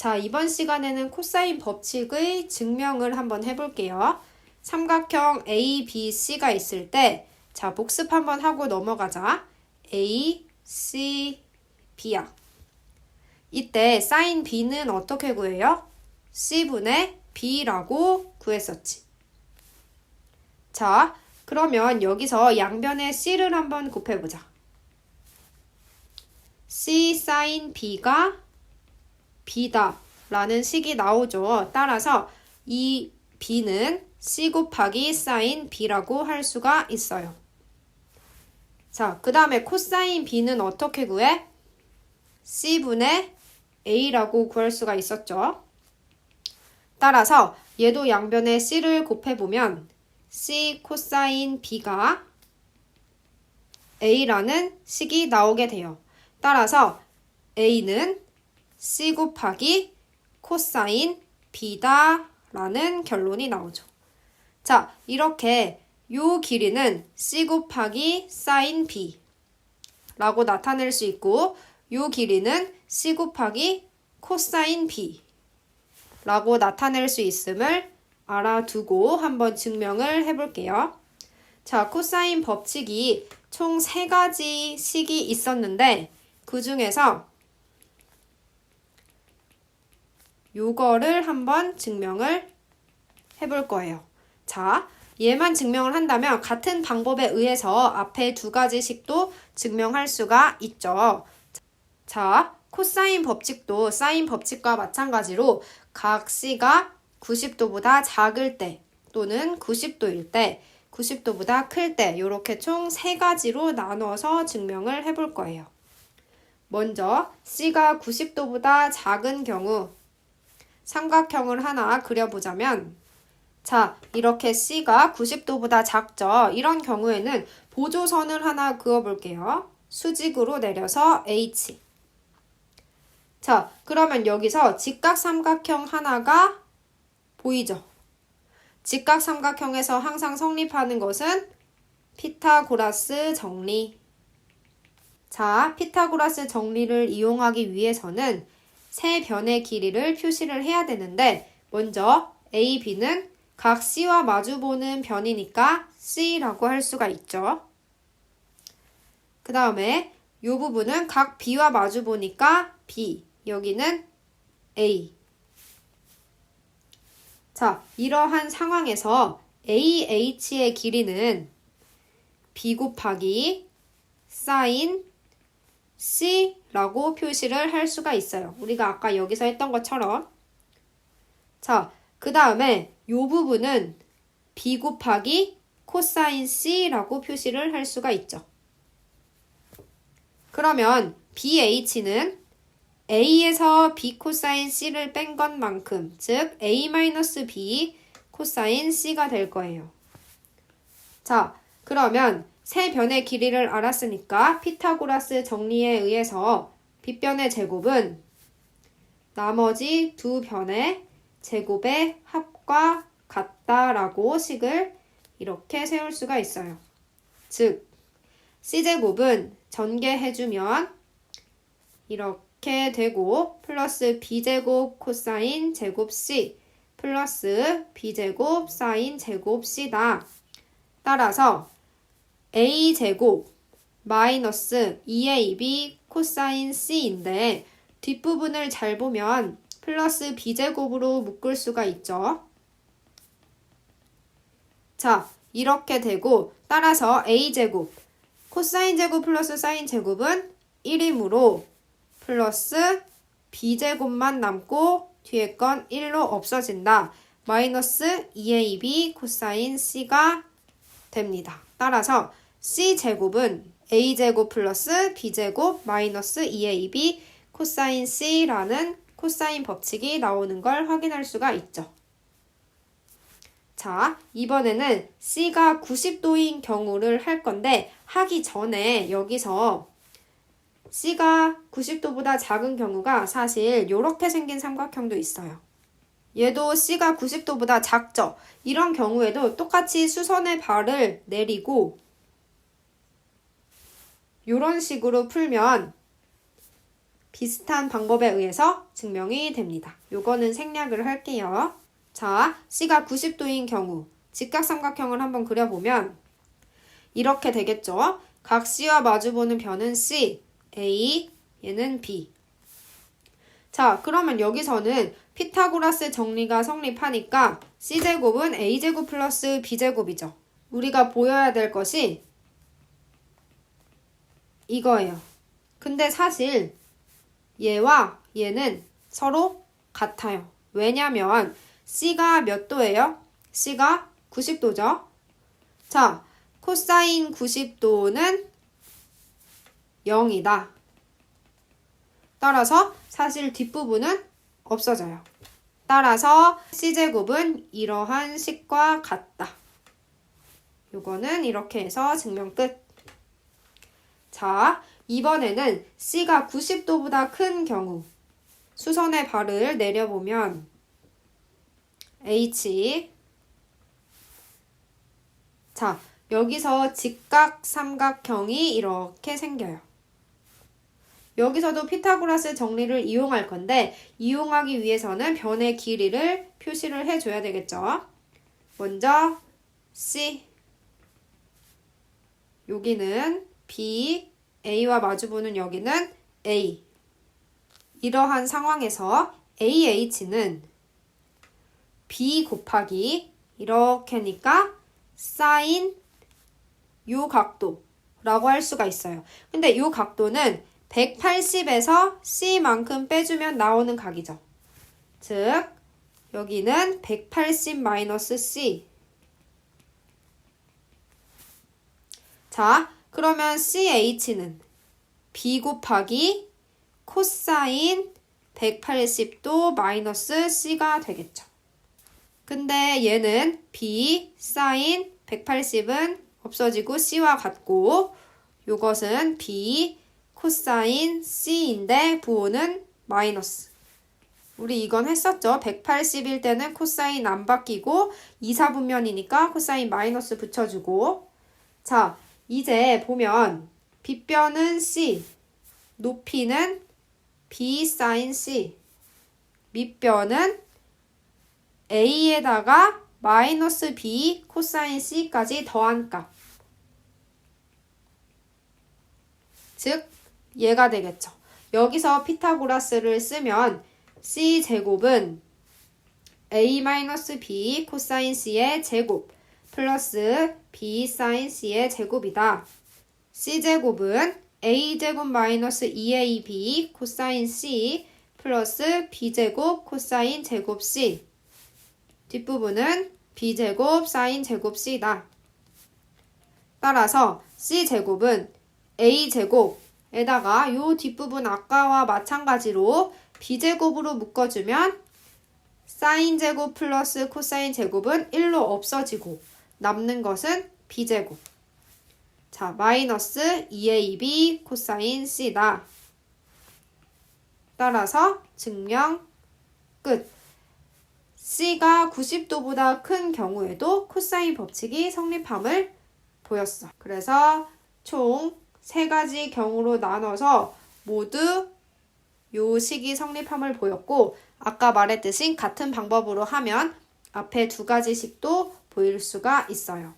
자, 이번 시간에는 코사인 법칙의 증명을 한번 해볼게요. 삼각형 ABC가 있을 때, 자, 복습 한번 하고 넘어가자. A, C, B야. 이때 사인 B는 어떻게 구해요? C분의 B라고 구했었지. 자, 그러면 여기서 양변의 C를 한번 곱해보자. C 사인 B가 B다 라는 식이 나오죠. 따라서 이 B는 C 곱하기 사인 B라고 할 수가 있어요. 자, 그 다음에 코사인 B는 어떻게 구해? C분의 A라고 구할 수가 있었죠. 따라서 얘도 양변에 C를 곱해보면 C 코사인 B가 A라는 식이 나오게 돼요. 따라서 A는 C 곱하기 코사인 B다 라는 결론이 나오죠. 자, 이렇게 요 길이는 C 곱하기 사인 B 라고 나타낼 수 있고 요 길이는 C 곱하기 코사인 B 라고 나타낼 수 있음을 알아두고 한번 증명을 해볼게요. 자, 코사인 법칙이 총 3가지 식이 있었는데 그 중에서 요거를 한번 증명을 해볼 거예요. 자, 얘만 증명을 한다면 같은 방법에 의해서 앞에 2가지씩도 증명할 수가 있죠. 자, 코사인 법칙도 사인 법칙과 마찬가지로 각 C가 90도보다 작을 때 또는 90도일 때, 90도보다 클 때 이렇게 총 3가지로 나눠서 증명을 해볼 거예요. 먼저 C가 90도보다 작은 경우 삼각형을 하나 그려보자면 자, 이렇게 C가 90도보다 작죠. 이런 경우에는 보조선을 하나 그어볼게요. 수직으로 내려서 H. 자, 그러면 여기서 직각삼각형 하나가 보이죠? 직각삼각형에서 항상 성립하는 것은 피타고라스 정리. 자, 피타고라스 정리를 이용하기 위해서는 세 변의 길이를 표시를 해야 되는데 먼저 A, B는 각 C와 마주보는 변이니까 C라고 할 수가 있죠. 그 다음에 이 부분은 각 B와 마주보니까 B, 여기는 A. 자, 이러한 상황에서 AH의 길이는 B 곱하기 사인 C라고 표시를 할 수가 있어요. 우리가 아까 여기서 했던 것처럼. 자, 그 다음에 이 부분은 B 곱하기 코사인 C라고 표시를 할 수가 있죠. 그러면 BH는 A에서 B 코사인 C를 뺀 것만큼, 즉 A-B 코사인 C가 될 거예요. 자, 그러면 세 변의 길이를 알았으니까 피타고라스 정리에 의해서 빗변의 제곱은 나머지 2변의 제곱의 합과 같다라고 식을 이렇게 세울 수가 있어요. 즉, C제곱은 전개해주면 이렇게 되고 플러스 B제곱 코사인 제곱 C 플러스 B제곱 사인 제곱 C다. 따라서 A제곱 마이너스 2AB 코사인 C인데 뒷부분을 잘 보면 플러스 B제곱으로 묶을 수가 있죠. 자, 이렇게 되고 따라서 A제곱 코사인 제곱 플러스 사인 제곱은 1이므로 플러스 B제곱만 남고 뒤에 건 1로 없어진다. 마이너스 2AB 코사인 C가 됩니다. 따라서 C제곱은 A제곱 플러스 B제곱 마이너스 2AB 코사인 C라는 코사인 법칙이 나오는 걸 확인할 수가 있죠. 자, 이번에는 C가 90도인 경우를 할 건데 하기 전에 여기서 C가 90도보다 작은 경우가 사실 이렇게 생긴 삼각형도 있어요. 얘도 C가 90도보다 작죠? 이런 경우에도 똑같이 수선의 발을 내리고 이런 식으로 풀면 비슷한 방법에 의해서 증명이 됩니다. 요거는 생략을 할게요. 자, C가 90도인 경우 직각삼각형을 한번 그려보면 이렇게 되겠죠. 각 C와 마주보는 변은 C, A, 얘는 B. 자, 그러면 여기서는 피타고라스 정리가 성립하니까 C제곱은 A제곱 플러스 B제곱이죠. 우리가 보여야 될 것이 이거예요. 근데 사실 얘와 얘는 서로 같아요. 왜냐면 C가 몇 도예요? C가 90도죠. 자, 코사인 90도는 0이다. 따라서 사실 뒷부분은 없어져요. 따라서 C제곱은 이러한 식과 같다. 요거는 이렇게 해서 증명 끝. 자, 이번에는 C가 90도보다 큰 경우 수선의 발을 내려보면 H. 자, 여기서 직각삼각형이 이렇게 생겨요. 여기서도 피타고라스 정리를 이용할 건데 이용하기 위해서는 변의 길이를 표시를 해줘야 되겠죠. 먼저 C, 여기는 B, A와 마주보는 여기는 A. 이러한 상황에서 AH는 B 곱하기 이렇게니까 사인 요 각도라고 할 수가 있어요. 근데 요 각도는 180에서 C만큼 빼주면 나오는 각이죠. 즉 여기는 180 마이너스 C. 자, 그러면 CH는 B 곱하기 코사인 180도 마이너스 C가 되겠죠. 근데 얘는 B 사인 180은 없어지고 C와 같고 요것은 B 코사인 C인데 부호는 마이너스. 우리 이건 했었죠. 180일 때는 코사인 안 바뀌고 2사분면이니까 코사인 마이너스 붙여주고. 자, 이제 보면 빗변은 C, 높이는 B 사인 C, 밑변은 A에다가 마이너스 B 코사인 C까지 더한 값. 즉 얘가 되겠죠. 여기서 피타고라스를 쓰면 C제곱은 A-B 코사인 C의 제곱 플러스 B 사인 C의 제곱이다. C제곱은 A제곱 마이너스 2AB 코사인 C 플러스 B제곱 코사인 제곱 C. 뒷부분은 B제곱 사인 제곱 C다. 따라서 C제곱은 A제곱에다가 요 뒷부분 아까와 마찬가지로 B제곱으로 묶어주면 사인 제곱 플러스 코사인 제곱은 1로 없어지고 남는 것은 B제곱. 자, 마이너스 2AB 코사인 C다. 따라서 증명 끝. C가 90도보다 큰 경우에도 코사인 법칙이 성립함을 보였어. 그래서 총 3가지 경우로 나눠서 모두 요 식이 성립함을 보였고 아까 말했듯이 같은 방법으로 하면 앞에 2가지 식도 보일 수가 있어요.